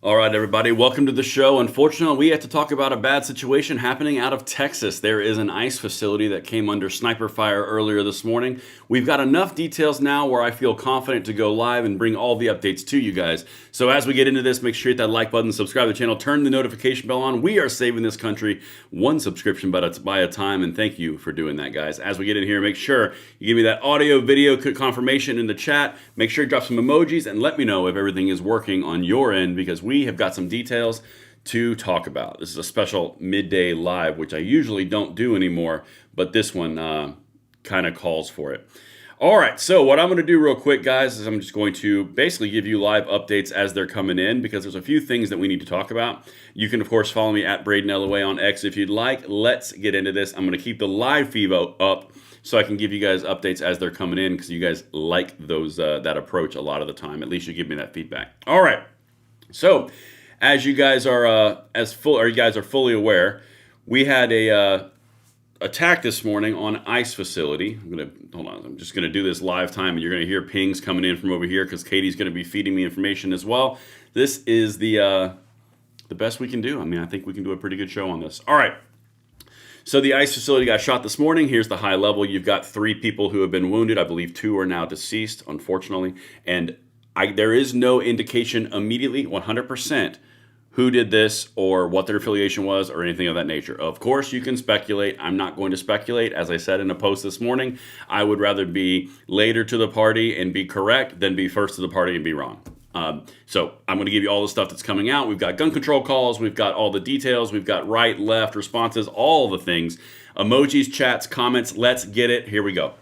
All right, everybody, welcome to the show. Unfortunately, we have to talk about a bad situation happening out of Texas. There is an ICE facility that came under sniper fire earlier this morning. We've got enough details now where I feel confident to go live and bring all the updates to you guys. So as we get into this, make sure you hit that like button, subscribe to the channel, turn the notification bell on. We are saving this country one subscription by a time, and thank you for doing that, guys. As we get in here, make sure you give me that audio, video confirmation in the chat. Make sure you drop some emojis and let me know if everything is working on your end, because we have got some details to talk about. This is a special midday live, which I usually don't do anymore, but this one kind of calls for it. All right, so what I'm going to do real quick, guys, is I'm just going to basically give you live updates as they're coming in, because there's a few things that we need to talk about. You can, of course, follow me at Braden LOA on X if you'd like. Let's get into this. I'm going to keep the live feed up so I can give you guys updates as they're coming in, because you guys like those that approach a lot of the time. At least you give me that feedback. All right. So, as you guys are fully aware, we had a attack this morning on ICE facility. I'm just gonna do this live time, and you're gonna hear pings coming in from over here because Katie's gonna be feeding me information as well. This is the best we can do. I mean, I think we can do a pretty good show on this. All right. So the ICE facility got shot this morning. Here's the high level. You've got 3 people who have been wounded. I believe 2 are now deceased, unfortunately, and there is no indication immediately, 100%, who did this or what their affiliation was or anything of that nature. Of course, you can speculate. I'm not going to speculate. As I said in a post this morning, I would rather be later to the party and be correct than be first to the party and be wrong. So I'm going to give you all the stuff that's coming out. We've got gun control calls. We've got all the details. We've got right, left responses, all the things. Emojis, chats, comments. Let's get it. Here we go.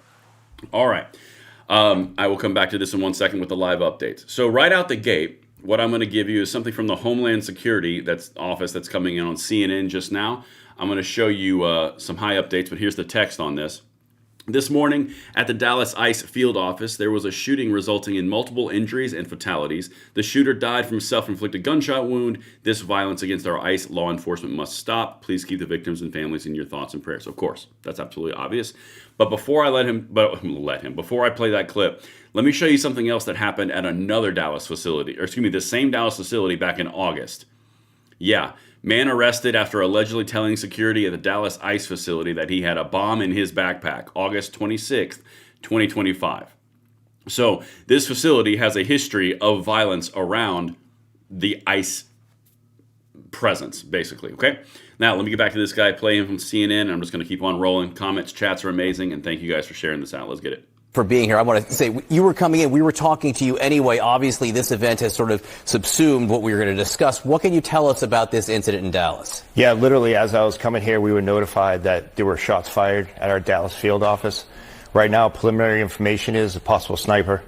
All right. I will come back to this in 1 second with the live updates. So right out the gate, what I'm going to give you is something from the Homeland Security office that's coming in on CNN just now. I'm going to show you some high updates, but here's the text on this. This morning at the Dallas ICE field office, there was a shooting resulting in multiple injuries and fatalities. The shooter died from a self-inflicted gunshot wound. This violence against our ICE law enforcement must stop. Please keep the victims and families in your thoughts and prayers. Of course, that's absolutely obvious. But before I before I play that clip, let me show you something else that happened at another Dallas facility, the same Dallas facility back in August. Yeah. Man arrested after allegedly telling security at the Dallas ICE facility that he had a bomb in his backpack, August 26th, 2025. So this facility has a history of violence around the ICE presence, basically, okay? Now, let me get back to this guy, play him from CNN, and I'm just going to keep on rolling. Comments, chats are amazing, and thank you guys for sharing this out. Let's get it. For being here. I want to say, you were coming in, we were talking to you anyway. Obviously, this event has sort of subsumed what we were going to discuss. What can you tell us about this incident in Dallas? Yeah, literally, as I was coming here, we were notified that there were shots fired at our Dallas field office. Right now, preliminary information is a possible sniper.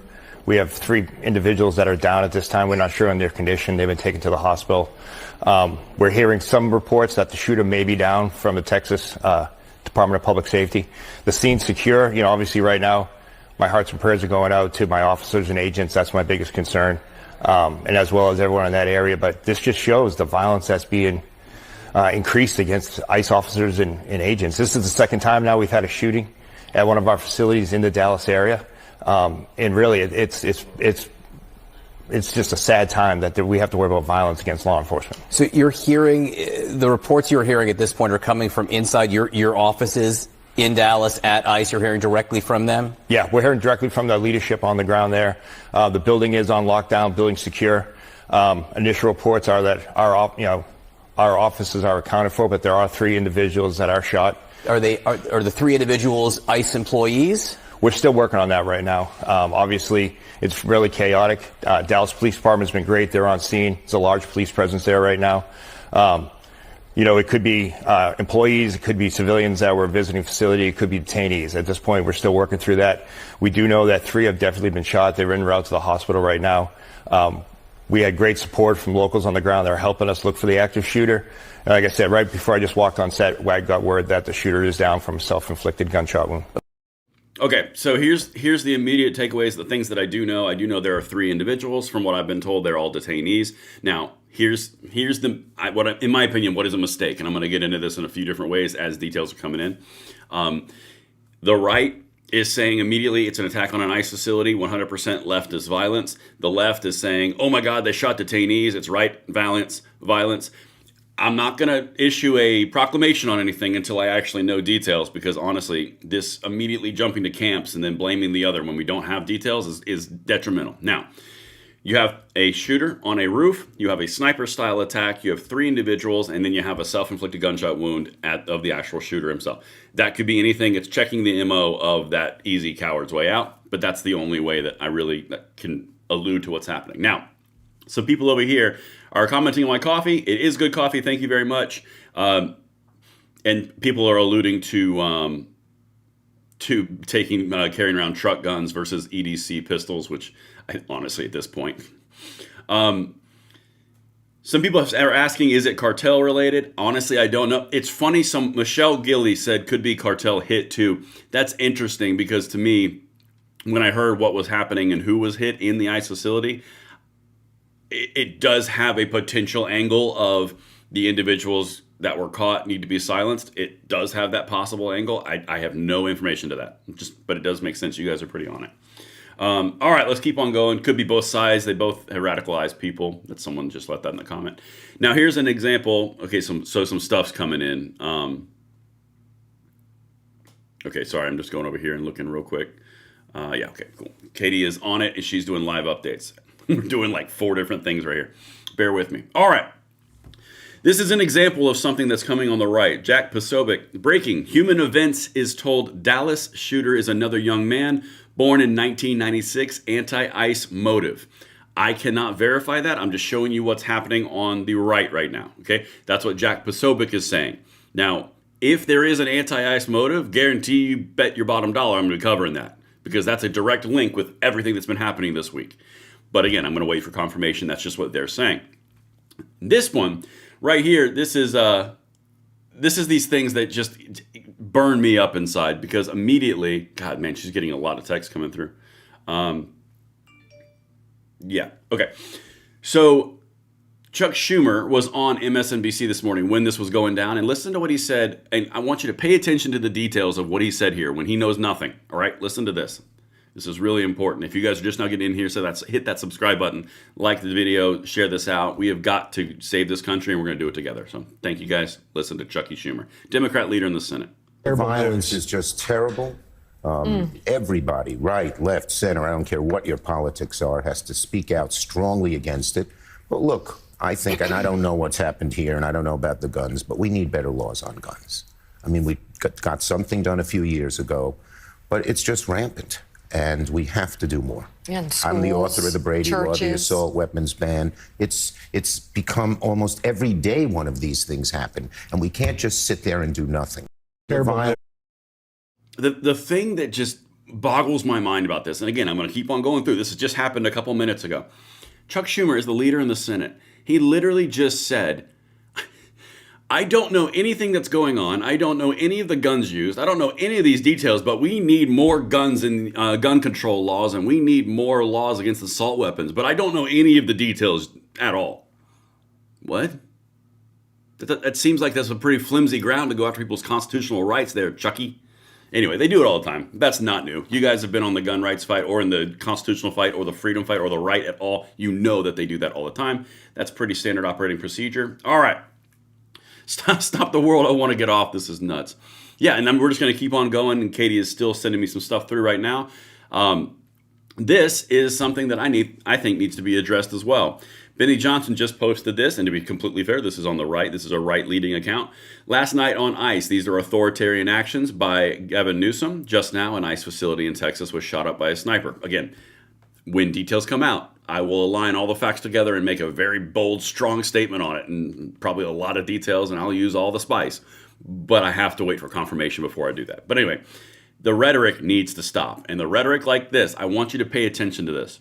We have 3 individuals that are down at this time. We're not sure on their condition. They've been taken to the hospital. We're hearing some reports that the shooter may be down from the Texas Department of Public Safety. The scene's secure. Obviously right now, my hearts and prayers are going out to my officers and agents. That's my biggest concern, and as well as everyone in that area. But this just shows the violence that's being increased against ICE officers and agents. This is the second time now we've had a shooting at one of our facilities in the Dallas area, and really, it's just a sad time that we have to worry about violence against law enforcement. So you're hearing the reports you're hearing at this point are coming from inside your offices in Dallas at ICE. You're hearing directly from them? Yeah, we're hearing directly from the leadership on the ground there. The building is on lockdown, building secure. Initial reports are that our offices are accounted for, but there are 3 individuals that are shot. Are the 3 individuals ICE employees? We're still working on that right now. Obviously, it's really chaotic. Dallas Police Department's been great. They're on scene. It's a large police presence there right now. It could be employees, it could be civilians that were visiting facility, it could be detainees. At this point, we're still working through that. We do know that 3 have definitely been shot. They're en route to the hospital right now. We had great support from locals on the ground that are helping us look for the active shooter. And like I said, right before I just walked on set, I got word that the shooter is down from a self-inflicted gunshot wound. Okay, so here's the immediate takeaways, the things that I do know. I do know there are 3 individuals. From what I've been told, they're all detainees. Now, here's in my opinion, what is a mistake? And I'm going to get into this in a few different ways as details are coming in. The right is saying immediately it's an attack on an ICE facility. 100% leftist violence. The left is saying, oh my God, they shot detainees. It's right, violence. I'm not going to issue a proclamation on anything until I actually know details, because honestly, this immediately jumping to camps and then blaming the other when we don't have details is detrimental. Now, you have a shooter on a roof, you have a sniper-style attack, you have 3 individuals, and then you have a self-inflicted gunshot wound of the actual shooter himself. That could be anything. It's checking the MO of that easy coward's way out, but that's the only way that that can allude to what's happening. Now, some people over here are commenting on my coffee. It is good coffee, thank you very much. And people are alluding to carrying around truck guns versus EDC pistols, which honestly at this point, some people are asking, is it cartel related? Honestly, I don't know. It's funny. Michelle Gilly said could be cartel hit too. That's interesting, because to me, when I heard what was happening and who was hit in the ICE facility, it does have a potential angle of the individuals that were caught need to be silenced. It does have that possible angle. I have no information to that, but it does make sense. You guys are pretty on it. All right, let's keep on going. Could be both sides. They both have radicalized people. That someone just left that in the comment. Now here's an example. Okay, some stuff's coming in. Okay, sorry, I'm just going over here and looking real quick. Yeah, okay, cool. Katie is on it, and she's doing live updates. We're doing like 4 different things right here. Bear with me. All right. This is an example of something that's coming on the right. Jack Posobiec, breaking. Human Events is told Dallas shooter is another young man born in 1996, anti-ICE motive. I cannot verify that. I'm just showing you what's happening on the right now. Okay, that's what Jack Posobiec is saying. Now, if there is an anti-ICE motive, guarantee you bet your bottom dollar I'm going to be covering that, because that's a direct link with everything that's been happening this week. But again, I'm going to wait for confirmation. That's just what they're saying. This one right here, this is these things that just burn me up inside, because immediately, God, man, she's getting a lot of text coming through. Yeah, okay. So Chuck Schumer was on MSNBC this morning when this was going down, and listen to what he said. And I want you to pay attention to the details of what he said here when he knows nothing. All right, listen to this. This is really important. If you guys are just now getting in here, so hit that subscribe button, like the video, share this out. We have got to save this country, and we're going to do it together. So thank you guys. Listen to Chucky Schumer, Democrat leader in the Senate. Violence is just terrible. Everybody, right, left, center, I don't care what your politics are, has to speak out strongly against it. But look, I think, and I don't know what's happened here, and I don't know about the guns, but we need better laws on guns. I mean, we got something done a few years ago, but it's just rampant. And we have to do more. Schools, I'm the author of the Brady Law, the assault weapons ban. It's become almost every day one of these things happen. And we can't just sit there and do nothing. The thing that just boggles my mind about this, and again, I'm going to keep on going through, this has just happened a couple minutes ago. Chuck Schumer is the leader in the Senate. He literally just said, I don't know anything that's going on. I don't know any of the guns used. I don't know any of these details, but we need more guns and gun control laws, and we need more laws against assault weapons. But I don't know any of the details at all. What? That seems like that's a pretty flimsy ground to go after people's constitutional rights there, Chucky. Anyway, they do it all the time. That's not new. You guys have been on the gun rights fight or in the constitutional fight or the freedom fight or the right at all. You know that they do that all the time. That's pretty standard operating procedure. All right. Stop the world. I want to get off. This is nuts. Yeah, and then we're just going to keep on going, and Katie is still sending me some stuff through right now. This is something that I think needs to be addressed as well. Benny Johnson just posted this, and to be completely fair, this is on the right. This is a right-leading account. Last night on ICE, these are authoritarian actions by Gavin Newsom. Just now, an ICE facility in Texas was shot up by a sniper. Again, when details come out, I will align all the facts together and make a very bold, strong statement on it, and probably a lot of details, and I'll use all the spice. But I have to wait for confirmation before I do that. But anyway, the rhetoric needs to stop. And the rhetoric like this, I want you to pay attention to this.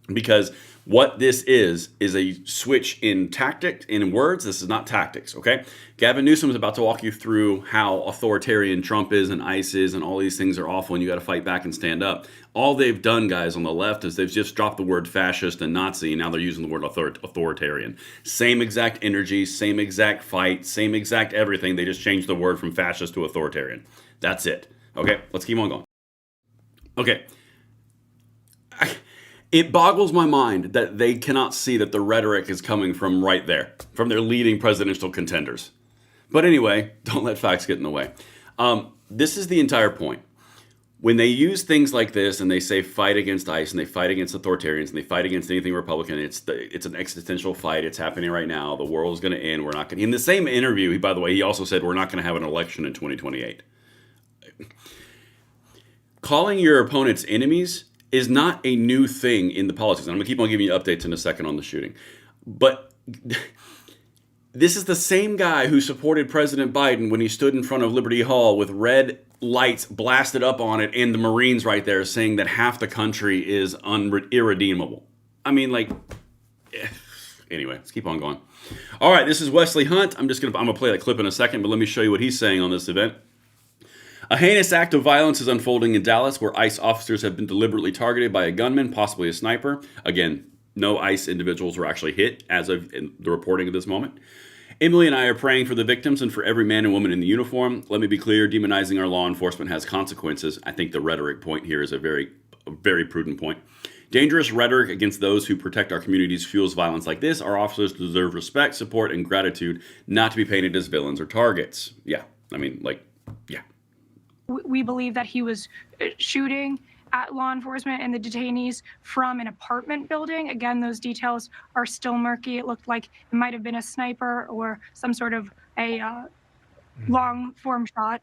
Because what this is a switch in tactic, in words. This is not tactics, okay? Gavin Newsom is about to walk you through how authoritarian Trump is and ICE is, and all these things are awful, and you got to fight back and stand up. All they've done, guys, on the left is they've just dropped the word fascist and Nazi, and now they're using the word authoritarian. Same exact energy, same exact fight, same exact everything. They just changed the word from fascist to authoritarian. That's it. Okay, let's keep on going. Okay. It boggles my mind that they cannot see that the rhetoric is coming from right there, from their leading presidential contenders. But anyway, don't let facts get in the way. This is the entire point. When they use things like this and they say fight against ICE and they fight against authoritarians and they fight against anything Republican, it's an existential fight. It's happening right now. The world is going to end. We're not going. In the same interview, by the way, he also said we're not going to have an election in 2028. Calling your opponents enemies is not a new thing in the politics. And I'm going to keep on giving you updates in a second on the shooting. But this is the same guy who supported President Biden when he stood in front of Liberty Hall with red lights blasted up on it and the Marines right there saying that half the country is irredeemable. I mean, like, anyway, let's keep on going. All right, this is Wesley Hunt. I'm going to play that clip in a second, but let me show you what he's saying on this event. A heinous act of violence is unfolding in Dallas where ICE officers have been deliberately targeted by a gunman, possibly a sniper. Again, no ICE individuals were actually hit as of the reporting of this moment. Emily and I are praying for the victims and for every man and woman in the uniform. Let me be clear, demonizing our law enforcement has consequences. I think the rhetoric point here is a very prudent point. Dangerous rhetoric against those who protect our communities fuels violence like this. Our officers deserve respect, support, and gratitude, not to be painted as villains or targets. Yeah, I mean, like, yeah. We believe that he was shooting at law enforcement and the detainees from an apartment building. Again, those details are still murky. It looked like it might have been a sniper or some sort of a long form shot.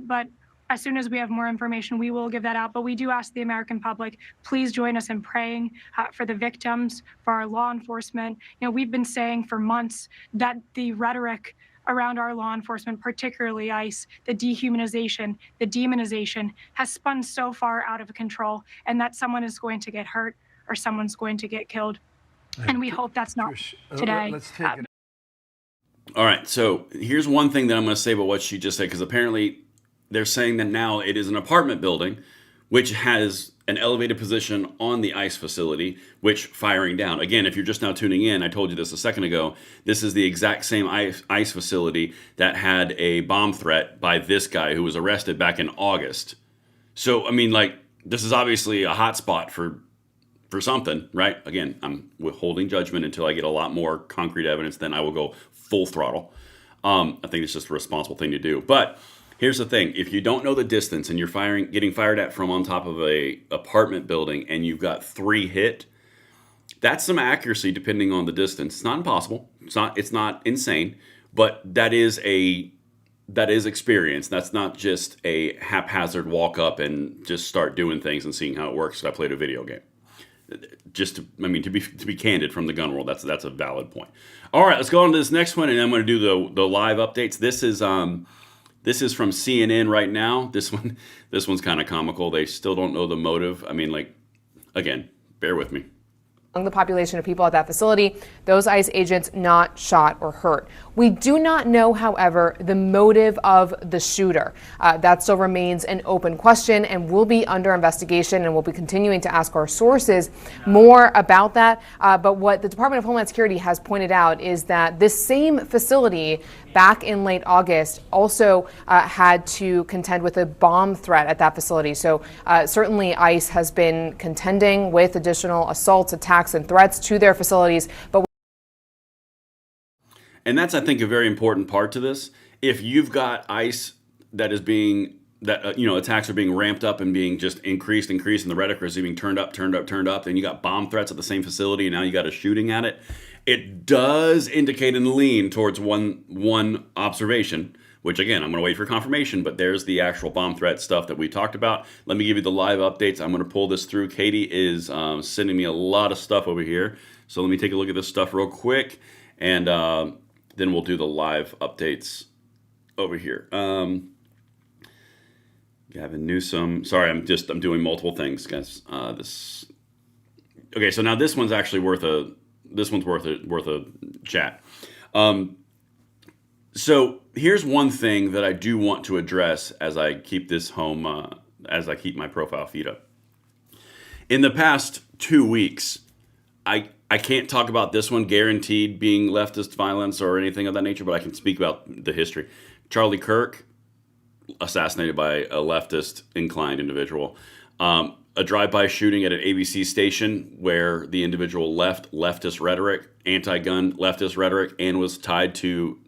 But as soon as we have more information, we will give that out. But we do ask the American public, please join us in praying for the victims, for our law enforcement. You know, we've been saying for months that the rhetoric around our law enforcement, particularly ICE, the dehumanization, the demonization, has spun so far out of control, and that someone is going to get hurt or someone's going to get killed. And we hope that's not today. Let's take it. All right, so here's one thing that I'm going to say about what she just said, because apparently they're saying that now it is an apartment building, which has an elevated position on the ICE facility, which firing down. Again, if you're just now tuning in, I told you this a second ago, this is the exact same ICE facility that had a bomb threat by this guy who was arrested back in August. So, I mean, like, this is obviously a hot spot for something, right? Again, I'm withholding judgment until I get a lot more concrete evidence, then I will go full throttle. I think it's just a responsible thing to do. But here's the thing. If you don't know the distance and you're getting fired at from on top of a apartment building and you've got 3 hit, that's some accuracy depending on the distance. It's not impossible. It's not insane, but that is experience. That's not just a haphazard walk up and just start doing things and seeing how it works. I played a video game. To be candid from the gun world, that's a valid point. All right, let's go on to this next one, and I'm going to do the live updates. This is from CNN right now. This one's kind of comical. They still don't know the motive. I mean, like, again, bear with me. Among the population of people at that facility, those ICE agents not shot or hurt. We do not know, however, the motive of the shooter. That still remains an open question and will be under investigation, and we'll be continuing to ask our sources more about that. But what the Department of Homeland Security has pointed out is that this same facility back in late August also had to contend with a bomb threat at that facility. So certainly ICE has been contending with additional assaults, attacks, and threats to their facilities. And that's, I think, a very important part to this. If you've got ICE that is attacks are being ramped up and being just increased, and the rhetoric is being turned up, then you got bomb threats at the same facility, and now you got a shooting at it. It does indicate and lean towards one observation, which, again, I'm going to wait for confirmation, but there's the actual bomb threat stuff that we talked about. Let me give you the live updates. I'm going to pull this through. Katie is sending me a lot of stuff over here. So let me take a look at this stuff real quick, and then we'll do the live updates over here. Gavin Newsom. Sorry, I'm doing multiple things, guys. Okay, so now this one's actually worth a chat. So here's one thing that I do want to address as I keep this home, as I keep my profile feed up. In the past 2 weeks, I can't talk about this one guaranteed being leftist violence or anything of that nature, but I can speak about the history. Charlie Kirk, assassinated by a leftist inclined individual. A drive-by shooting at an ABC station where the individual left leftist rhetoric, anti-gun leftist rhetoric, and was tied to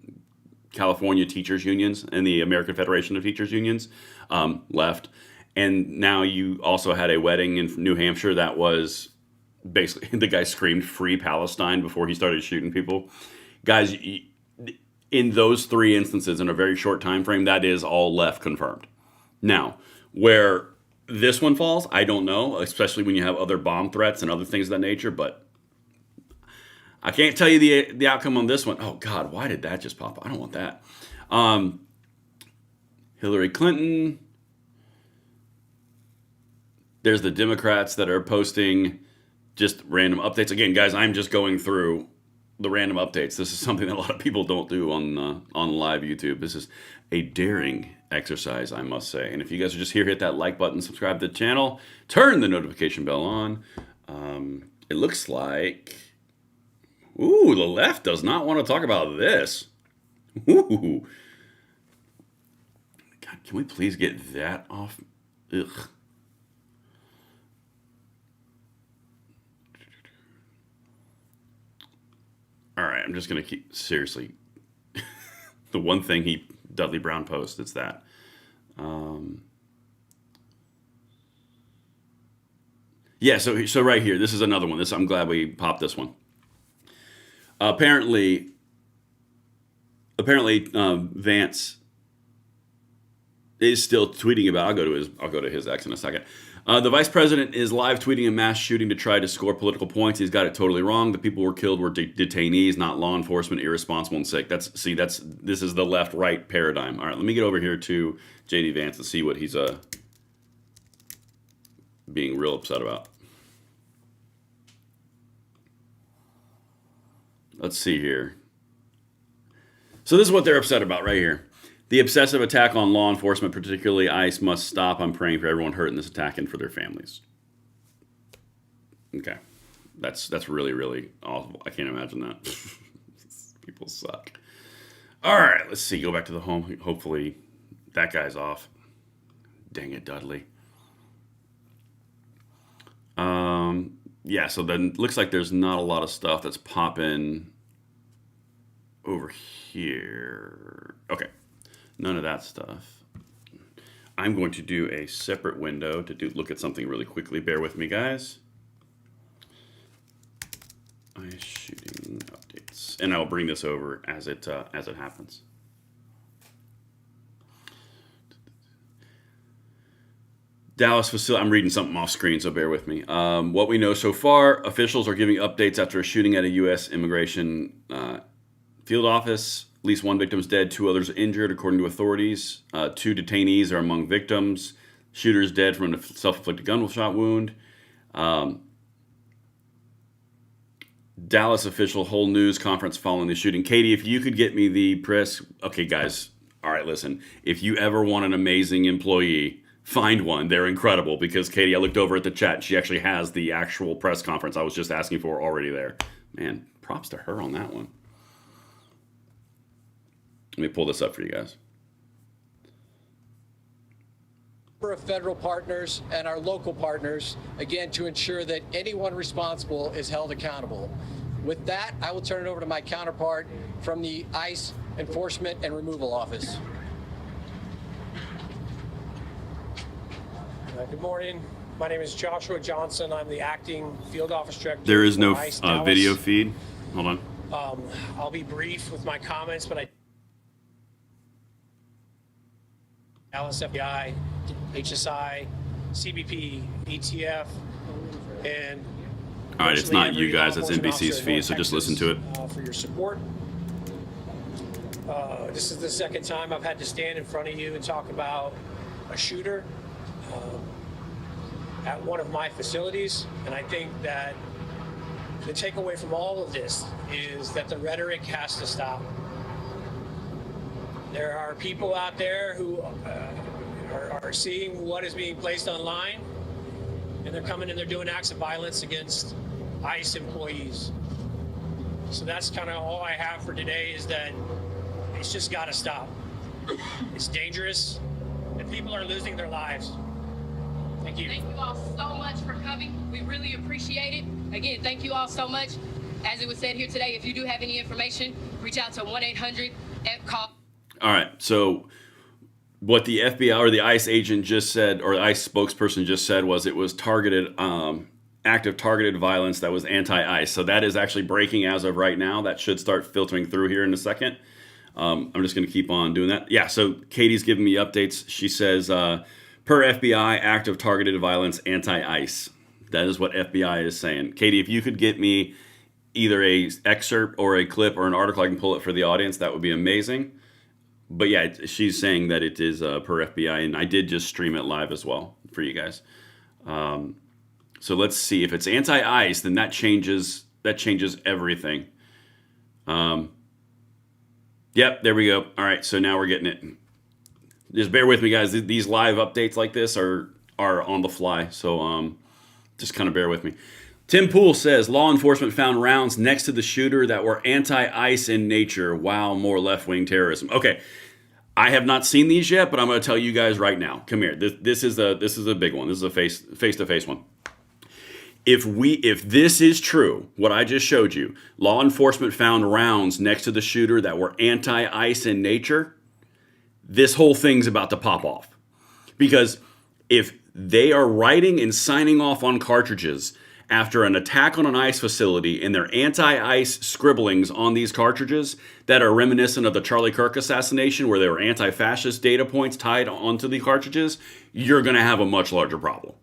California teachers unions and the American Federation of Teachers Unions, left. And now you also had a wedding in New Hampshire that was basically, the guy screamed "Free Palestine" before he started shooting people. Guys, in those three instances, in a very short time frame, that is all left confirmed. Now, where this one falls, I don't know, especially when you have other bomb threats and other things of that nature, but I can't tell you the outcome on this one. Oh, God, why did that just pop up? I don't want that. Hillary Clinton. There's the Democrats that are posting just random updates. Again, guys, I'm just going through the random updates. This is something that a lot of people don't do on live YouTube. This is a daring exercise, I must say. And if you guys are just here, hit that like button, subscribe to the channel, turn the notification bell on. It looks like, ooh, the left does not want to talk about this. Ooh. God, can we please get that off? Ugh. All right, I'm just going to keep, seriously, the one thing Dudley Brown posts, it's that. Yeah, so right here, this is another one. I'm glad we popped this one. Apparently, Vance is still tweeting about, I'll go to his X in a second. The vice president is live tweeting a mass shooting to try to score political points. He's got it totally wrong. The people who were killed were detainees, not law enforcement, irresponsible and sick. This is the left-right paradigm. All right, let me get over here to JD Vance and see what he's being real upset about. Let's see here. So this is what they're upset about right here. The obsessive attack on law enforcement, particularly ICE, must stop. I'm praying for everyone hurt in this attack and for their families. Okay. That's really, really awful. I can't imagine that. People suck. All right, let's see. Go back to the home. Hopefully that guy's off. Dang it, Dudley. Yeah, so then looks like there's not a lot of stuff that's popping over here. Okay. None of that stuff. I'm going to do a separate window to look at something really quickly. Bear with me, guys. ICE shooting updates, and I'll bring this over as it happens. Dallas facility. I'm reading something off screen, so bear with me. What we know so far: officials are giving updates after a shooting at a U.S. immigration field office. At least one victim is dead, 2 others injured, according to authorities. 2 detainees are among victims. Shooter is dead from a self-inflicted gunshot wound. Dallas official hold news conference following the shooting. Katie, if you could get me the press... Okay, guys. All right, listen. If you ever want an amazing employee, find one. They're incredible. Because, Katie, I looked over at the chat. She actually has the actual press conference I was just asking for already there. Man, props to her on that one. Let me pull this up for you guys. Of federal partners and our local partners, again, to ensure that anyone responsible is held accountable. With that, I will turn it over to my counterpart from the ICE Enforcement and Removal Office. Good morning. My name is Joshua Johnson. I'm the acting field office director. There is no ICE Dallas. video feed. Hold on. I'll be brief with my comments, but Dallas FBI, HSI, CBP, ETF, and all right, it's not you guys, that's NBC's feed, so just listen to it. For your support. This is the second time I've had to stand in front of you and talk about a shooter at one of my facilities, and I think that the takeaway from all of this is that the rhetoric has to stop. There are people out there who are seeing what is being placed online, and they're coming and they're doing acts of violence against ICE employees. So that's kind of all I have for today, is that it's just got to stop. It's dangerous, and people are losing their lives. Thank you. Thank you all so much for coming. We really appreciate it. Again, thank you all so much. As it was said here today, if you do have any information, reach out to 1-800-CALL. All right, so what the FBI or the ICE agent just said, or the ICE spokesperson just said, was it was targeted, active targeted violence that was anti-ICE. So that is actually breaking as of right now. That should start filtering through here in a second. I'm just going to keep on doing that. Yeah, so Katie's giving me updates. She says, per FBI, active targeted violence, anti-ICE. That is what FBI is saying. Katie, if you could get me either a excerpt or a clip or an article, I can pull it for the audience, that would be amazing. But yeah, she's saying that it is per FBI, and I did just stream it live as well for you guys. So let's see. If it's anti-ICE, then that changes everything. Yep, there we go. All right, so now we're getting it. Just bear with me, guys. These live updates like this are on the fly, so just kind of bear with me. Tim Poole says, law enforcement found rounds next to the shooter that were anti-ICE in nature. Wow, more left-wing terrorism. Okay, I have not seen these yet, but I'm going to tell you guys right now. Come here. This is a big one. This is a face-to-face one. If this is true, what I just showed you, law enforcement found rounds next to the shooter that were anti-ICE in nature, this whole thing's about to pop off. Because if they are writing and signing off on cartridges after an attack on an ICE facility and their anti-ICE scribblings on these cartridges that are reminiscent of the Charlie Kirk assassination, where there were anti-fascist data points tied onto the cartridges, you're going to have a much larger problem.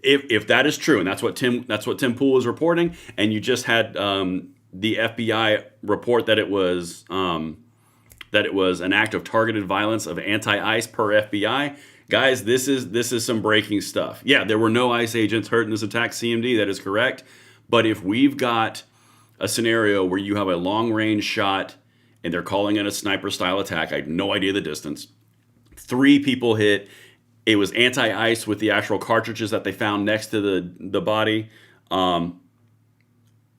If that is true, and that's what Tim Poole is reporting, and you just had the FBI report that it was an act of targeted violence of anti-ICE per FBI. Guys, this is some breaking stuff. Yeah, there were no ICE agents hurt in this attack, CMD, that is correct. But if we've got a scenario where you have a long-range shot and they're calling it a sniper-style attack, I have no idea the distance, 3 people hit, it was anti-ICE with the actual cartridges that they found next to the body.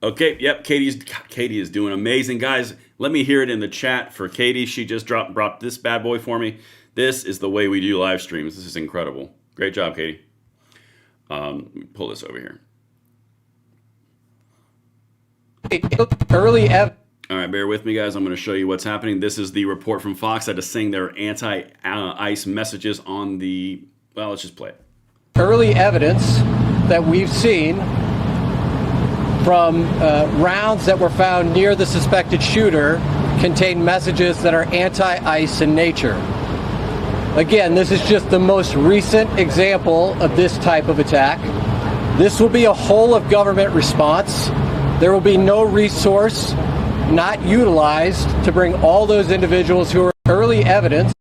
Okay, yep, Katie is doing amazing. Guys, let me hear it in the chat for Katie. She just dropped this bad boy for me. This is the way we do live streams. This is incredible. Great job, Katie. Let me pull this over here. All right, bear with me, guys. I'm going to show you what's happening. This is the report from Fox that is saying there are anti-ICE messages on the... Well, let's just play it. Early evidence that we've seen from rounds that were found near the suspected shooter contain messages that are anti-ICE in nature. Again, this is just the most recent example of this type of attack. This will be a whole-of-government response. There will be no resource not utilized to bring all those individuals who are early evidence.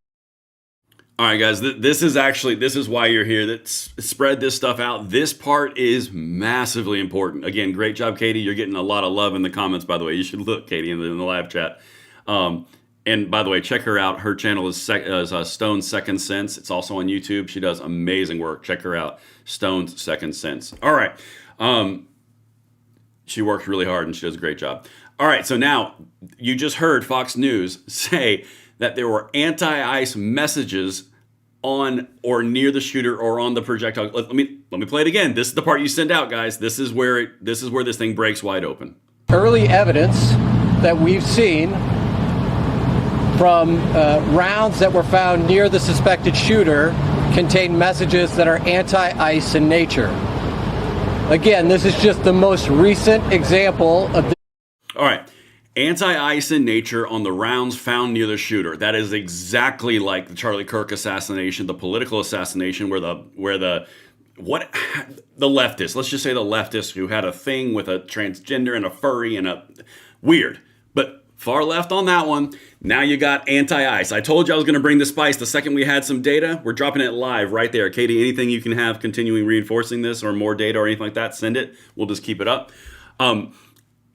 All right, guys, this is why you're here. Spread this stuff out. This part is massively important. Again, great job, Katie. You're getting a lot of love in the comments, by the way. You should look, Katie, in the live chat. And by the way, check her out. Her channel is Stone's Second Sense. It's also on YouTube. She does amazing work. Check her out, Stone's Second Sense. All right. She works really hard, and she does a great job. All right, so now you just heard Fox News say that there were anti-ICE messages on or near the shooter or on the projectile. Let me play it again. This is the part you send out, guys. This is where this thing breaks wide open. Early evidence that we've seen from rounds that were found near the suspected shooter contain messages that are anti-ICE in nature. Again, this is just the most recent example of this. All right. Anti-ICE in nature on the rounds found near the shooter. That is exactly like the Charlie Kirk assassination, the political assassination where the leftists, let's just say the leftists who had a thing with a transgender and a furry and a weird, but far left on that one. Now you got anti-ICE. I told you I was going to bring the spice the second we had some data. We're dropping it live right there. Katie, anything you can have continuing reinforcing this or more data or anything like that, send it. We'll just keep it up.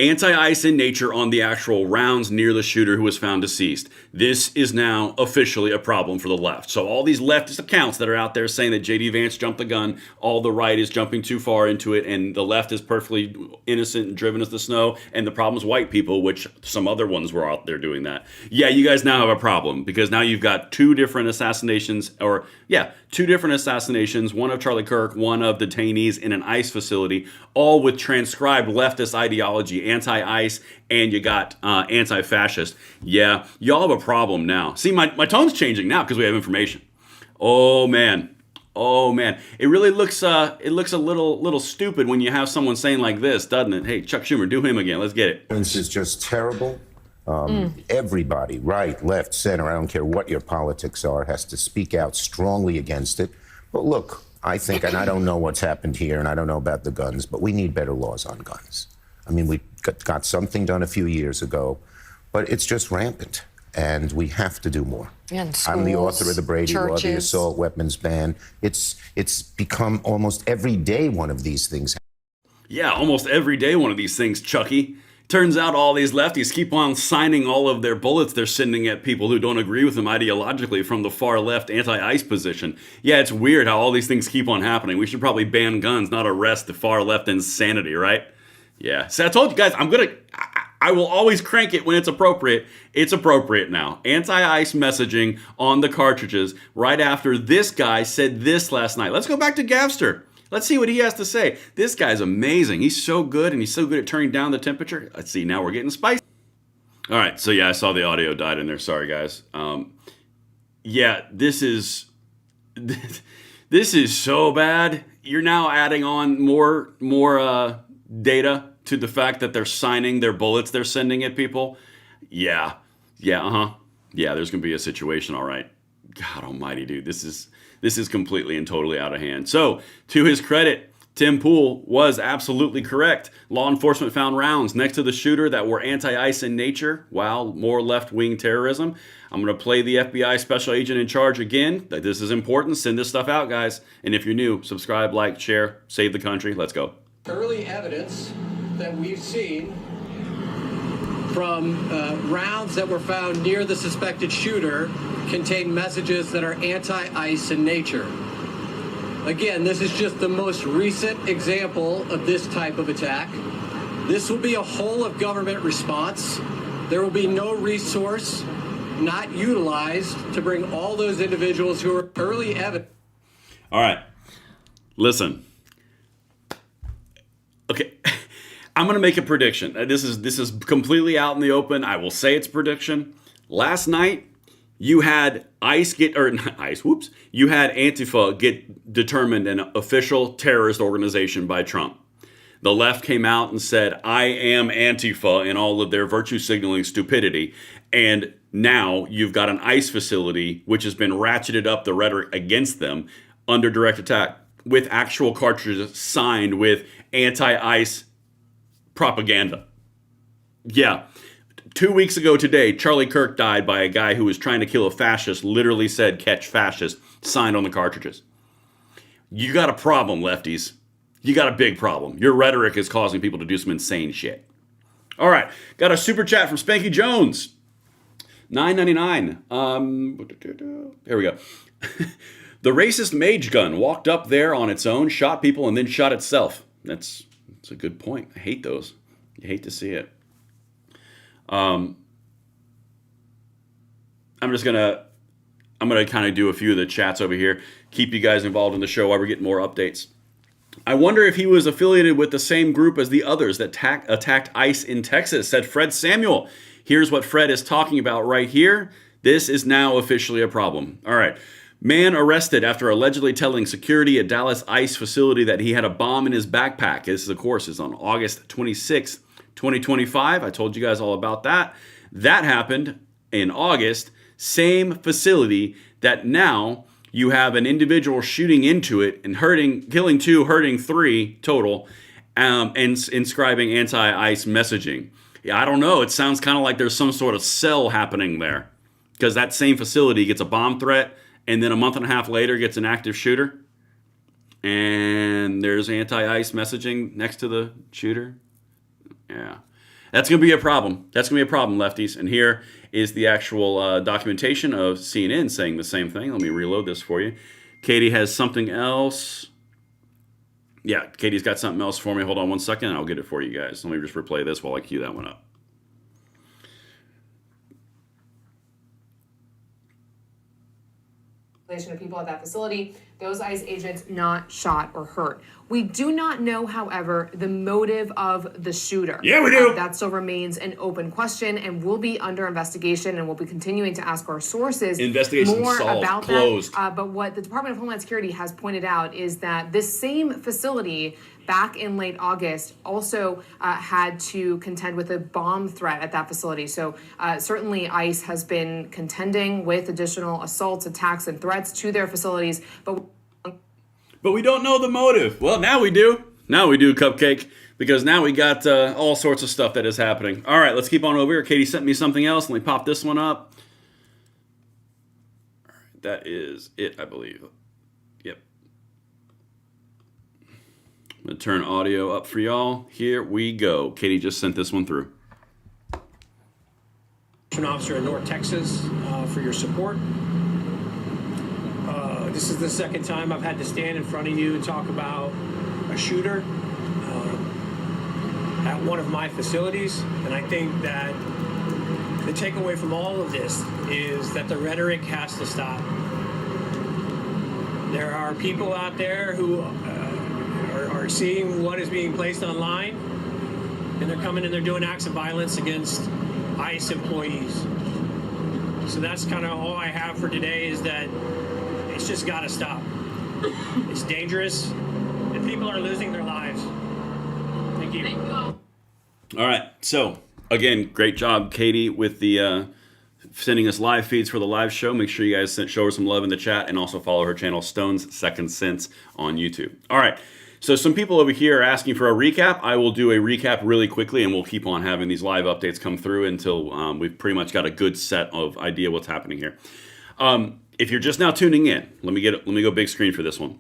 Anti-ice in nature on the actual rounds near the shooter who was found deceased. This is now officially a problem for the left. So all these leftist accounts that are out there saying that J.D. Vance jumped the gun, all the right is jumping too far into it, and the left is perfectly innocent and driven as the snow, and the problem is white people, which some other ones were out there doing that. Yeah, you guys now have a problem, because now you've got two different assassinations, one of Charlie Kirk, one of detainees in an ICE facility, all with transcribed leftist ideology, anti-ICE, and you got anti-fascist. Yeah, y'all have a problem now. See, my tone's changing now because we have information. Oh man, it really looks a little stupid when you have someone saying like this, doesn't it? Hey, Chuck Schumer, do him again. Let's get it. This is just terrible. Everybody, right, left, center, I don't care what your politics are, has to speak out strongly against it. But look, I think, and I don't know what's happened here, and I don't know about the guns, but we need better laws on guns. I mean, we got something done a few years ago, but it's just rampant, and we have to do more. And schools, I'm the author of the Brady Law, the churches. assault weapons ban. It's become almost every day one of these things. Yeah, almost every day one of these things, Chucky. Turns out all these lefties keep on signing all of their bullets they're sending at people who don't agree with them ideologically from the far left anti-ICE position. Yeah, it's weird how all these things keep on happening. We should probably ban guns, not arrest the far left insanity, right? Yeah. So I told you guys, I will always crank it when it's appropriate. It's appropriate now. Anti-ICE messaging on the cartridges right after this guy said this last night. Let's go back to Gavster. Let's see what he has to say. This guy's amazing. He's so good, and he's so good at turning down the temperature. Let's see, now we're getting spicy. All right, so yeah, I saw the audio died in there. Sorry, guys. Yeah, this is so bad. You're now adding on more data to the fact that they're signing their bullets they're sending at people. Yeah, there's going to be a situation, all right. God almighty, dude. This is completely and totally out of hand. So, to his credit, Tim Pool was absolutely correct. Law enforcement found rounds next to the shooter that were anti-ICE in nature. Wow, more left-wing terrorism. I'm going to play the FBI special agent in charge again. This is important. Send this stuff out, guys. And if you're new, subscribe, like, share, save the country. Let's go. Early evidence that we've seen from rounds that were found near the suspected shooter contain messages that are anti-ICE in nature. Again, this is just the most recent example of this type of attack. This will be a whole of government response. There will be no resource not utilized to bring all those individuals who are early evidence. All right, listen. Okay. I'm going to make a prediction. This is completely out in the open. I will say it's a prediction. Last night, you had you had Antifa get determined an official terrorist organization by Trump. The left came out and said, I am Antifa in all of their virtue signaling stupidity. And now you've got an ICE facility, which has been ratcheted up the rhetoric against them under direct attack with actual cartridges signed with anti-ICE propaganda. Yeah. 2 weeks ago today, Charlie Kirk died by a guy who was trying to kill a fascist, literally said, catch fascist, signed on the cartridges. You got a problem, lefties. You got a big problem. Your rhetoric is causing people to do some insane shit. All right. Got a super chat from Spanky Jones. $9.99. There we go. The racist mage gun walked up there on its own, shot people, and then shot itself. That's a good point. I hate those. You hate to see it. I'm gonna kind of do a few of the chats over here. Keep you guys involved in the show while we're getting more updates. I wonder if he was affiliated with the same group as the others that attacked ICE in Texas, said Fred Samuel. Here's what Fred is talking about right here. This is now officially a problem. All right. Man arrested after allegedly telling security at Dallas ICE facility that he had a bomb in his backpack. This, of course, is on August 26th, 2025. I told you guys all about that. That happened in August. Same facility that now you have an individual shooting into it and killing 2, hurting 3 total, and inscribing anti-ICE messaging. Yeah, I don't know. It sounds kind of like there's some sort of cell happening there, because that same facility gets a bomb threat, and then a month and a half later gets an active shooter, and there's anti-ICE messaging next to the shooter. Yeah. That's going to be a problem. That's going to be a problem, lefties. And here is the actual documentation of CNN saying the same thing. Let me reload this for you. Katie has something else. Yeah, Katie's got something else for me. Hold on one second, and I'll get it for you guys. Let me just replay this while I cue that one up. Of people at that facility, those ICE agents not shot or hurt. We do not know, however, the motive of the shooter. Yeah, we do. That still remains an open question and will be under investigation, and we'll be continuing to ask our sources more solved. about Closed. that. But what the Department of Homeland Security has pointed out is that this same facility back in late August also had to contend with a bomb threat at that facility. So certainly ICE has been contending with additional assaults, attacks, and threats to their facilities. But we don't know the motive. Well, now we do. Now we do, Cupcake, because now we got all sorts of stuff that is happening. All right, let's keep on over here. Katie sent me something else. Let me pop this one up. All right, that is it, I believe. Yep. I'm going to turn audio up for y'all. Here we go. Katie just sent this one through. Officer in North Texas for your support. This is the second time I've had to stand in front of you and talk about a shooter at one of my facilities. And I think that the takeaway from all of this is that the rhetoric has to stop. There are people out there who are seeing what is being placed online, and they're coming and they're doing acts of violence against ICE employees. So that's kind of all I have for today, is that it's just got to stop. It's dangerous, and people are losing their lives. Thank you. All right. So, again, great job, Katie, with the sending us live feeds for the live show. Make sure you guys show her some love in the chat, and also follow her channel, Stone's Second Sense, on YouTube. All right. So some people over here are asking for a recap. I will do a recap really quickly, and we'll keep on having these live updates come through until we've pretty much got a good set of idea what's happening here. If you're just now tuning in, let me go big screen for this one.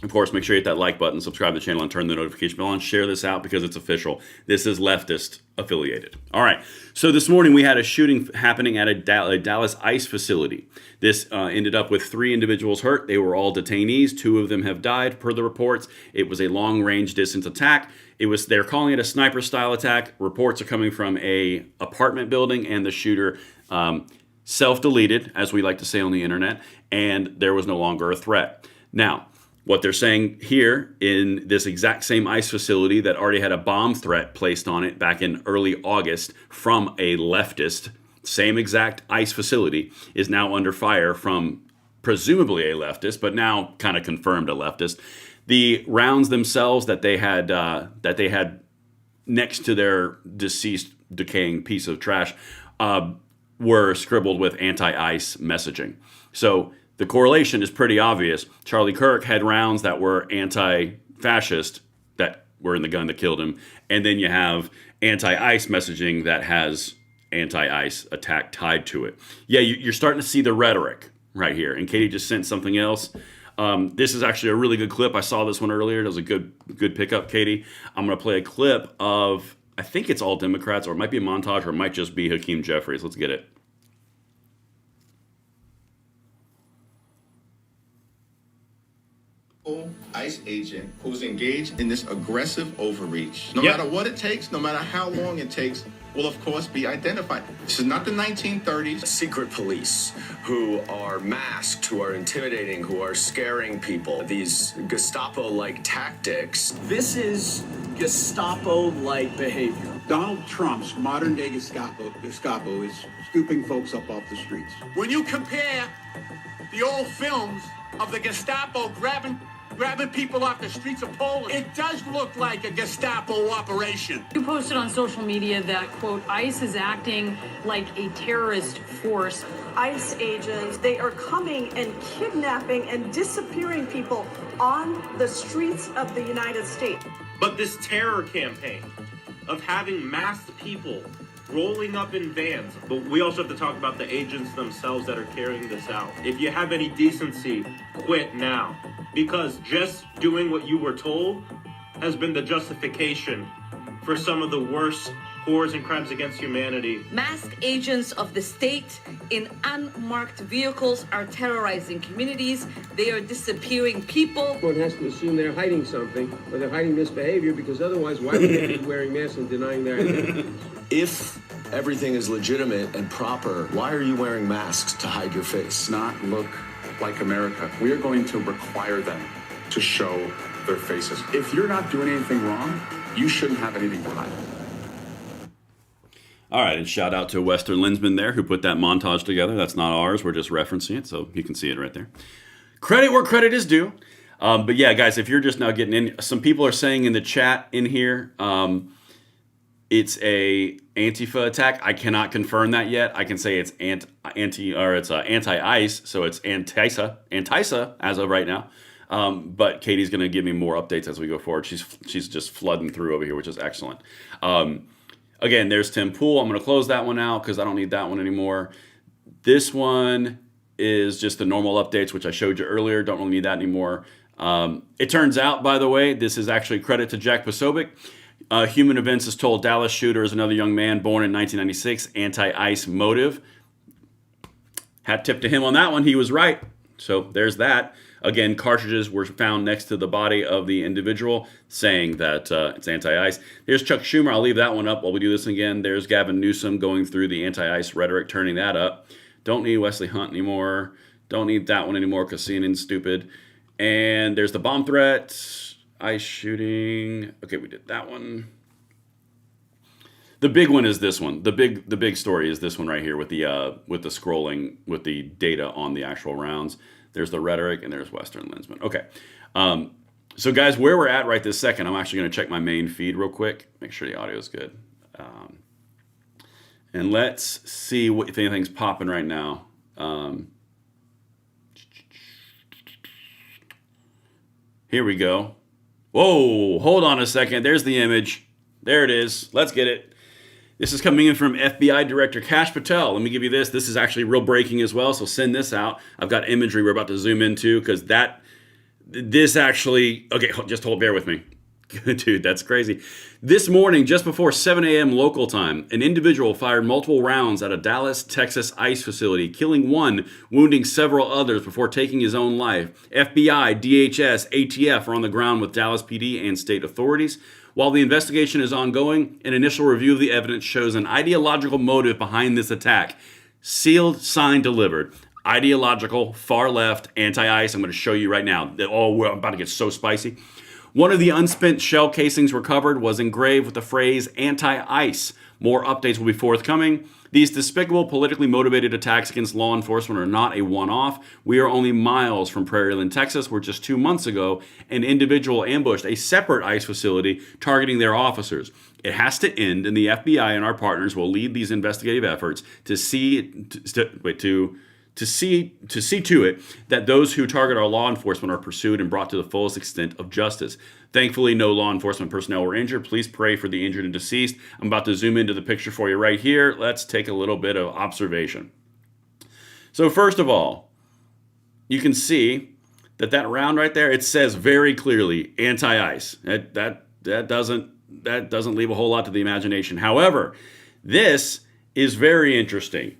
Of course, make sure you hit that like button, subscribe to the channel, and turn the notification bell on. Share this out because it's official. This is leftist affiliated. All right. So this morning we had a shooting happening at a Dallas ICE facility. This ended up with 3 individuals hurt. They were all detainees. 2 of them have died per the reports. It was a long-range distance attack. They're calling it a sniper-style attack. Reports are coming from a apartment building, and the shooter self-deleted, as we like to say on the internet, and there was no longer a threat. Now, what they're saying here in this exact same ICE facility that already had a bomb threat placed on it back in early August from a leftist, same exact ICE facility, is now under fire from presumably a leftist, but now kind of confirmed a leftist. The rounds themselves that they had next to their deceased, decaying piece of trash were scribbled with anti-ICE messaging. So the correlation is pretty obvious. Charlie Kirk had rounds that were anti-fascist that were in the gun that killed him. And then you have anti-ICE messaging that has anti-ICE attack tied to it. Yeah, you're starting to see the rhetoric right here. And Katie just sent something else. This is actually a really good clip. I saw this one earlier. It was a good pickup, Katie. I'm going to play a clip of, I think it's all Democrats, or it might be a montage, or it might just be Hakeem Jeffries. Let's get it. ICE agent who's engaged in this aggressive overreach, no matter what it takes, no matter how long it takes, will of course be identified. This is not the 1930s. Secret police who are masked, who are intimidating, who are scaring people. These Gestapo-like tactics. This is Gestapo-like behavior. Donald Trump's modern-day Gestapo is scooping folks up off the streets. When you compare the old films of the Gestapo grabbing people off the streets of Poland, it does look like a Gestapo operation. You posted on social media that, quote, ICE is acting like a terrorist force. ICE agents, they are coming and kidnapping and disappearing people on the streets of the United States. But this terror campaign of having masked people rolling up in vans, but we also have to talk about the agents themselves that are carrying this out. If you have any decency, quit now. Because just doing what you were told has been the justification for some of the worst horrors and crimes against humanity. Masked agents of the state in unmarked vehicles are terrorizing communities. They are disappearing people. One has to assume they're hiding something, or they're hiding misbehavior, because otherwise, why would they be wearing masks and denying their identity? If everything is legitimate and proper, why are you wearing masks to hide your face? Not look like America. We are going to require them to show their faces. If you're not doing anything wrong, you shouldn't have anything to hide. All right, and shout out to Western Lensman there who put that montage together. That's not ours. We're just referencing it, so you can see it right there. Credit where credit is due. But yeah, guys, if you're just now getting in, some people are saying in the chat in here, it's a Antifa attack. I cannot confirm that yet. I can say it's anti-ICE, so it's Antisa as of right now. But Katie's going to give me more updates as we go forward. She's just flooding through over here, which is excellent. Again, there's Tim Pool. I'm going to close that one out because I don't need that one anymore. This one is just the normal updates, which I showed you earlier. Don't really need that anymore. It turns out, by the way, this is actually credit to Jack Posobiec. Human Events is told Dallas shooter is another young man born in 1996, anti-ICE motive. Hat tip to him on that one. He was right. So there's that. Again, cartridges were found next to the body of the individual, saying that it's anti-ICE. There's Chuck Schumer. I'll leave that one up while we do this again. There's Gavin Newsom going through the anti-ICE rhetoric, turning that up. Don't need Wesley Hunt anymore. Don't need that one anymore because CNN's stupid. And there's the bomb threat, ICE shooting. Okay, we did that one. The big one is this one. The big story is this one right here with the scrolling with the data on the actual rounds. There's the rhetoric, and there's Western Lensman. Okay. So, guys, where we're at right this second, I'm actually going to check my main feed real quick, make sure the audio is good. And let's see if anything's popping right now. Here we go. Whoa, hold on a second. There's the image. There it is. Let's get it. This is coming in from FBI Director Kash Patel. Let me give you this. This is actually real breaking as well, so send this out. I've got imagery we're about to zoom into because this actually, okay, just bear with me. Dude, that's crazy. This morning, just before 7 a.m. local time, an individual fired multiple rounds at a Dallas, Texas ICE facility, killing one, wounding several others before taking his own life. FBI, DHS, ATF are on the ground with Dallas PD and state authorities. While the investigation is ongoing, an initial review of the evidence shows an ideological motive behind this attack. Sealed, signed, delivered. Ideological, far left, anti-ICE. I'm going to show you right now. Oh, I'm about to get so spicy. One of the unspent shell casings recovered was engraved with the phrase anti-ICE. More updates will be forthcoming. These despicable, politically motivated attacks against law enforcement are not a one-off. We are only miles from Prairieland, Texas, where just 2 months ago, an individual ambushed a separate ICE facility targeting their officers. It has to end, and the FBI and our partners will lead these investigative efforts to see to it that those who target our law enforcement are pursued and brought to the fullest extent of justice. Thankfully, no law enforcement personnel were injured. Please pray for the injured and deceased. I'm about to zoom into the picture for you right here. Let's take a little bit of observation. So first of all, you can see that round right there, it says very clearly anti-ICE. That doesn't leave a whole lot to the imagination. However, this is very interesting.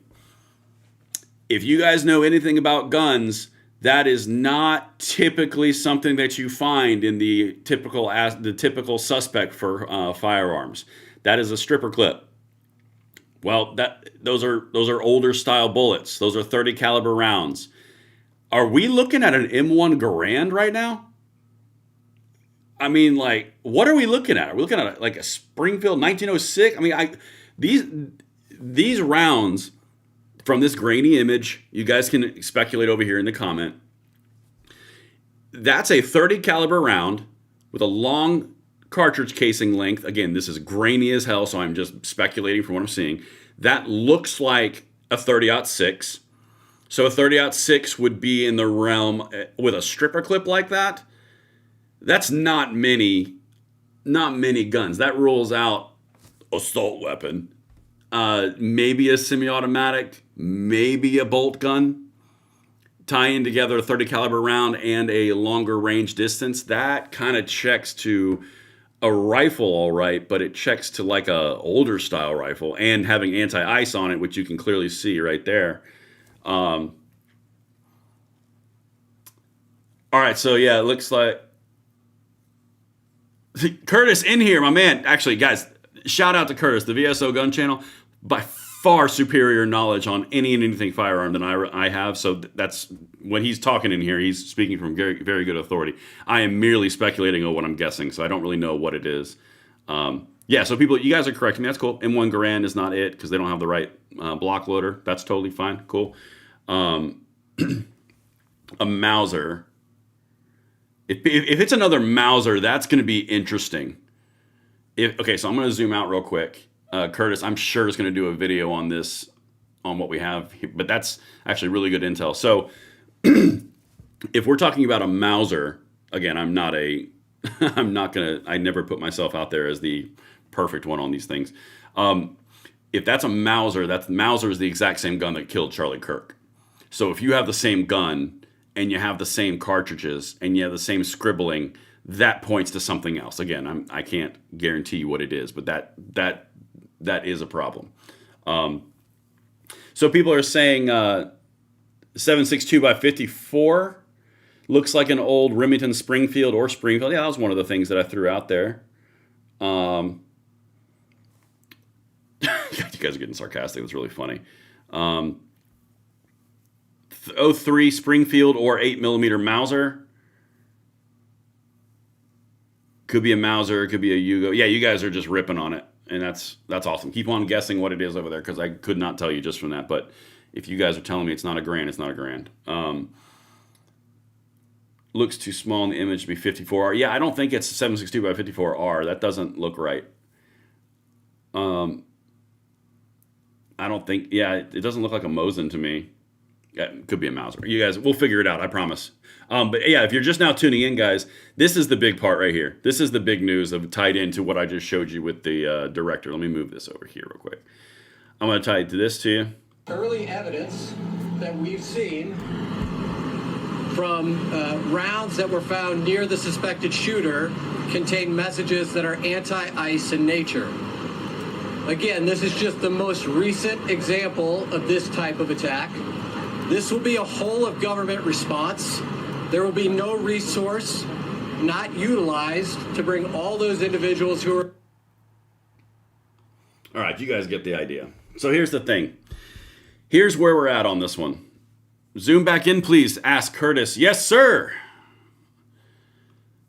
If you guys know anything about guns, that is not typically something that you find in the typical suspect for firearms. That is a stripper clip. Well, those are older style bullets. Those are 30 caliber rounds. Are we looking at an M1 Garand right now? I mean, like, what are we looking at? Are we looking at like a Springfield 1906? I mean, these rounds from this grainy image, you guys can speculate over here in the comment. That's a 30 caliber round with a long cartridge casing length. Again, this is grainy as hell, so I'm just speculating from what I'm seeing. That looks like a 30-06. So a 30-06 would be in the realm with a stripper clip like that. That's not many guns. That rules out assault weapon. Maybe a semi-automatic, maybe a bolt gun. Tying together a 30 caliber round and a longer range distance, that kind of checks to a rifle all right, but it checks to like a older style rifle and having anti-ice on it, which you can clearly see right there. All right, so yeah, it looks like Curtis in here, my man. Actually, guys, shout out to Curtis, the VSO Gun Channel. By far superior knowledge on any and anything firearm than I have. So that's when he's talking in here, he's speaking from very, very good authority. I am merely speculating on what I'm guessing, so I don't really know what it is. Yeah, so people, you guys are correcting me. That's cool. M1 Garand is not it because they don't have the right block loader. That's totally fine. Cool. A Mauser. If it's another Mauser, that's going to be interesting. Okay, so I'm going to zoom out real quick. Curtis, I'm sure, is going to do a video on this, on what we have, but that's actually really good intel. So if we're talking about a Mauser, again, I never put myself out there as the perfect one on these things. If that's a Mauser, Mauser is the exact same gun that killed Charlie Kirk. So if you have the same gun and you have the same cartridges and you have the same scribbling, that points to something else. Again, I can't guarantee you what it is, but that is a problem. So people are saying 7.62 by 54 looks like an old Remington Springfield or Springfield. Yeah, that was one of the things that I threw out there. You guys are getting sarcastic. It's really funny. 03 Springfield or 8mm Mauser. Could be a Mauser, could be a Yugo. Yeah, you guys are just ripping on it, and that's awesome. Keep on guessing what it is over there, because I could not tell you just from that. But if you guys are telling me it's not a Grand, it's not a Grand. Looks too small in the image to be 54R. Yeah, I don't think it's 7.62 by 54R. That doesn't look right. I don't think, yeah, it doesn't look like a Mosin to me. Yeah, it could be a Mauser. You guys, we'll figure it out, I promise. But yeah, if you're just now tuning in, guys, this is the big part right here. This is the big news of tied into what I just showed you with the director. Let me move this over here real quick. I'm going to tie this to you. Early evidence that we've seen from rounds that were found near the suspected shooter contain messages that are anti-ICE in nature. Again, this is just the most recent example of this type of attack. This will be a whole of government response. There will be no resource not utilized to bring all those individuals who are... All right, you guys get the idea. So here's the thing. Here's where we're at on this one. Zoom back in, please. Ask Curtis. Yes, sir.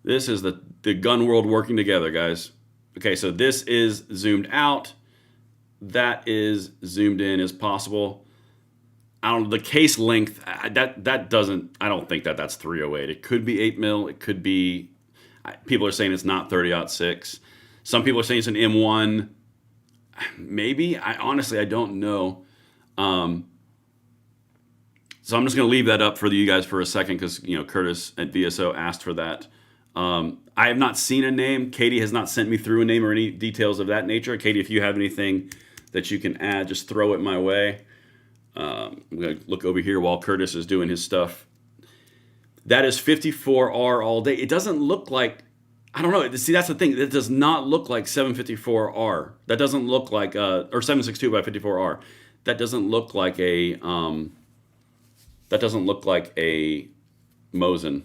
This is the gun world working together, guys. Okay, so this is zoomed out. That is zoomed in as possible. I don't know, the case length, that doesn't, I don't think that's 308. It could be 8mm. It could be, people are saying it's not 30-06. Some people are saying it's an M1. Maybe. Honestly, I don't know. So I'm just going to leave that up for you guys for a second because, Curtis at VSO asked for that. I have not seen a name. Katie has not sent me through a name or any details of that nature. Katie, if you have anything that you can add, just throw it my way. I'm going to look over here while Curtis is doing his stuff. That is 54R all day. It doesn't look like, I don't know. See, that's the thing. It does not look like 754R. That doesn't look like, or 7.62 by 54R. That doesn't look like a Mosin.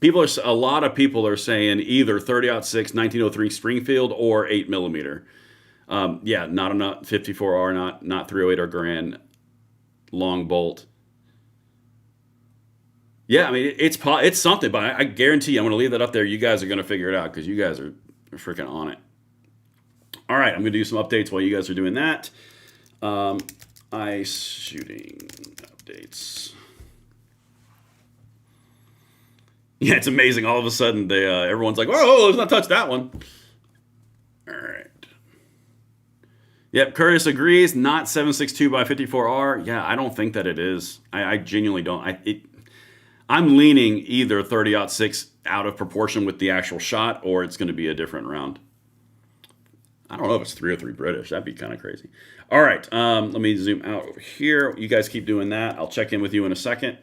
A lot of people are saying either 30-06, 1903 Springfield or 8mm. Yeah, not enough 54R, not 308 or Garand, long bolt. Yeah, I mean it's something, but I guarantee you, I'm going to leave that up there. You guys are going to figure it out because you guys are freaking on it. All right, I'm going to do some updates while you guys are doing that. Ice shooting updates. Yeah, it's amazing. All of a sudden, everyone's like, "Whoa, let's not touch that one." All right. Yep, Curtis agrees. Not 7.62 by 54R. Yeah, I don't think that it is. I genuinely don't. I'm leaning either 30-06 out of proportion with the actual shot, or it's going to be a different round. I don't know if it's 303 British. That'd be kind of crazy. All right, let me zoom out over here. You guys keep doing that. I'll check in with you in a second.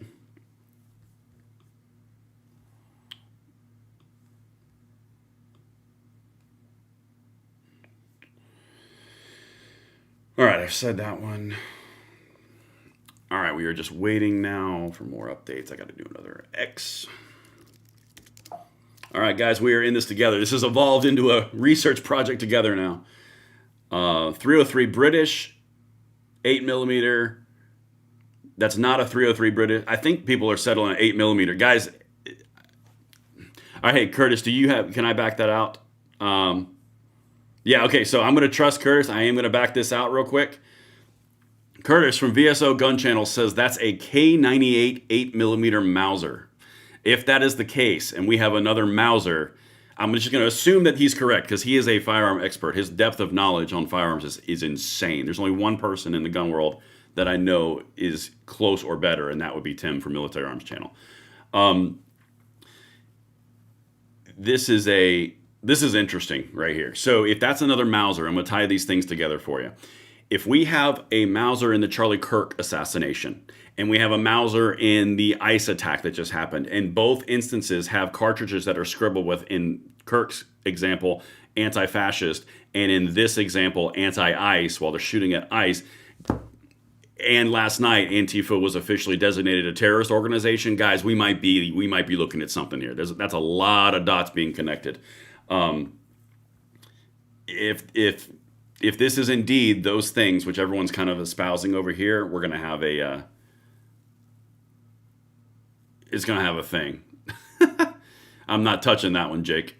All right, I've said that one. All right, we are just waiting now for more updates. I got to do another X. All right, guys, we are in this together. This has evolved into a research project together now. 303 British, 8mm. That's not a 303 British. I think people are settling on 8mm. Guys, all right, hey, Curtis, can I back that out? Yeah, okay, so I'm going to trust Curtis. I am going to back this out real quick. Curtis from VSO Gun Channel says that's a K98 8mm Mauser. If that is the case, and we have another Mauser, I'm just going to assume that he's correct because he is a firearm expert. His depth of knowledge on firearms is insane. There's only one person in the gun world that I know is close or better, and that would be Tim from Military Arms Channel. This is interesting right here. So if that's another Mauser, I'm going to tie these things together for you. If we have a Mauser in the Charlie Kirk assassination, and we have a Mauser in the ICE attack that just happened, and both instances have cartridges that are scribbled with, in Kirk's example, anti-fascist, and in this example, anti-ICE, while they're shooting at ICE. And last night, Antifa was officially designated a terrorist organization. Guys, we might be looking at something here. That's a lot of dots being connected. If this is indeed those things which everyone's kind of espousing over here, we're going to have it's going to have a thing. I'm not touching that one, Jake.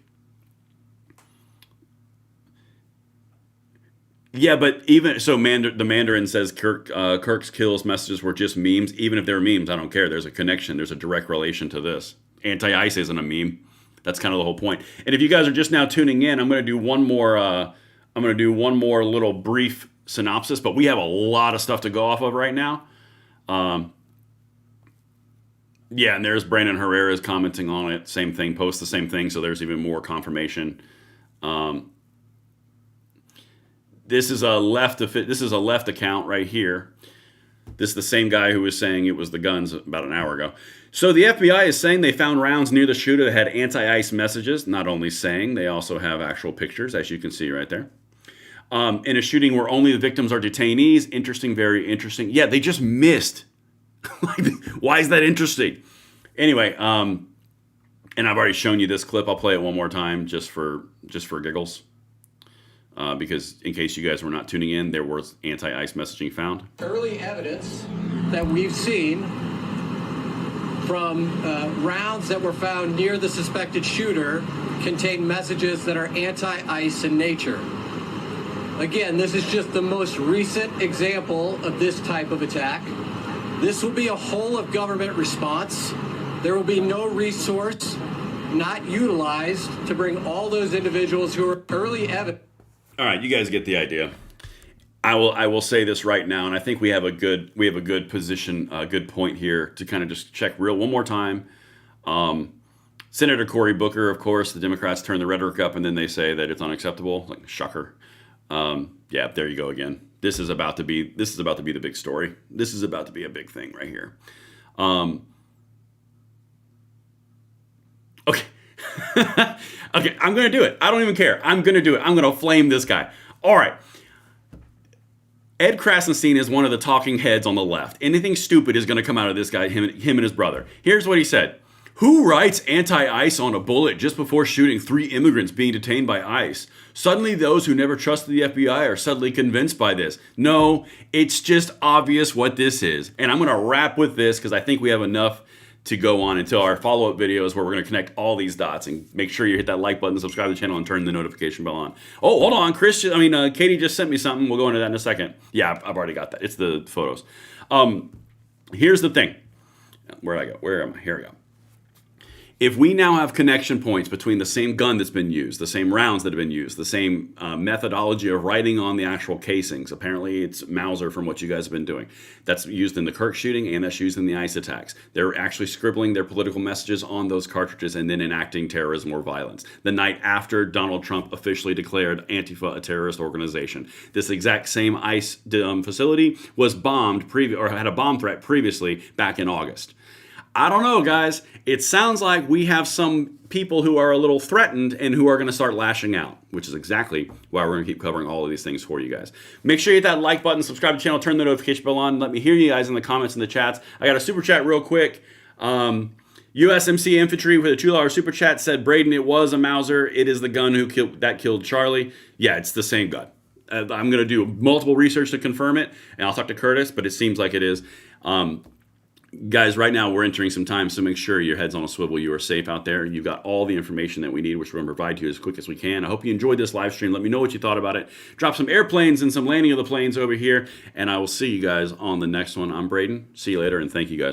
Yeah, but even so, the Mandarin says Kirk's kills messages were just memes. Even if they're memes, I don't care. There's a connection. There's a direct relation to this. Anti-ICE isn't a meme. That's kind of the whole point. And if you guys are just now tuning in, I'm going to do one more little brief synopsis. But we have a lot of stuff to go off of right now. Yeah, and there's Brandon Herrera's commenting on it. Same thing. Post the same thing. So there's even more confirmation. This is a left account right here. This is the same guy who was saying it was the guns about an hour ago. So the FBI is saying they found rounds near the shooter that had anti-ICE messages. Not only saying, they also have actual pictures, as you can see right there. In a shooting where only the victims are detainees. Interesting, very interesting. Yeah, they just missed. Why is that interesting? Anyway, and I've already shown you this clip. I'll play it one more time just for giggles. Because in case you guys were not tuning in, there was anti-ICE messaging found. Early evidence that we've seen from rounds that were found near the suspected shooter contain messages that are anti-ICE in nature. Again, this is just the most recent example of this type of attack. This will be a whole of government response. There will be no resource not utilized to bring all those individuals who are early evidence. All right, you guys get the idea. I will say this right now, and I think we have a good position, a good point here to kind of just check one more time. Senator Cory Booker, of course, the Democrats turn the rhetoric up, and then they say that it's unacceptable. Like, shocker. Yeah, there you go again. This is about to be the big story. This is about to be a big thing right here. Okay. Okay, I'm going to do it. I don't even care. I'm going to do it. I'm going to flame this guy. All right. Ed Krasenstein is one of the talking heads on the left. Anything stupid is going to come out of this guy, him and his brother. Here's what he said. Who writes anti-ICE on a bullet just before shooting 3 immigrants being detained by ICE? Suddenly those who never trusted the FBI are suddenly convinced by this. No, it's just obvious what this is. And I'm going to wrap with this because I think we have enough to go on until our follow-up videos where we're going to connect all these dots, and make sure you hit that like button, subscribe to the channel, and turn the notification bell on. Oh, hold on, Katie just sent me something. We'll go into that in a second. Yeah, I've already got that. It's the photos. Here's the thing. Where'd I go? Where am I? Here we go. If we now have connection points between the same gun that's been used, the same rounds that have been used, the same methodology of writing on the actual casings, apparently it's Mauser from what you guys have been doing, that's used in the Kirk shooting and that's used in the ICE attacks. They're actually scribbling their political messages on those cartridges and then enacting terrorism or violence. The night after Donald Trump officially declared Antifa a terrorist organization. This exact same ICE facility was bombed, or had a bomb threat previously back in August. I don't know, guys. It sounds like we have some people who are a little threatened and who are going to start lashing out, which is exactly why we're going to keep covering all of these things for you guys. Make sure you hit that like button, subscribe to the channel, turn the notification bell on. Let me hear you guys in the comments and the chats. I got a super chat real quick. USMC Infantry with a $2 super chat said, Braden, it was a Mauser. It is the gun that killed Charlie. Yeah, it's the same gun. I'm going to do multiple research to confirm it, and I'll talk to Curtis, but it seems like it is. Guys, right now we're entering some time, so make sure your head's on a swivel. You are safe out there. You've got all the information that we need, which we're going to provide to you as quick as we can. I hope you enjoyed this live stream. Let me know what you thought about it. Drop some airplanes and some landing of the planes over here, and I will see you guys on the next one. I'm Braden. See you later, and thank you guys for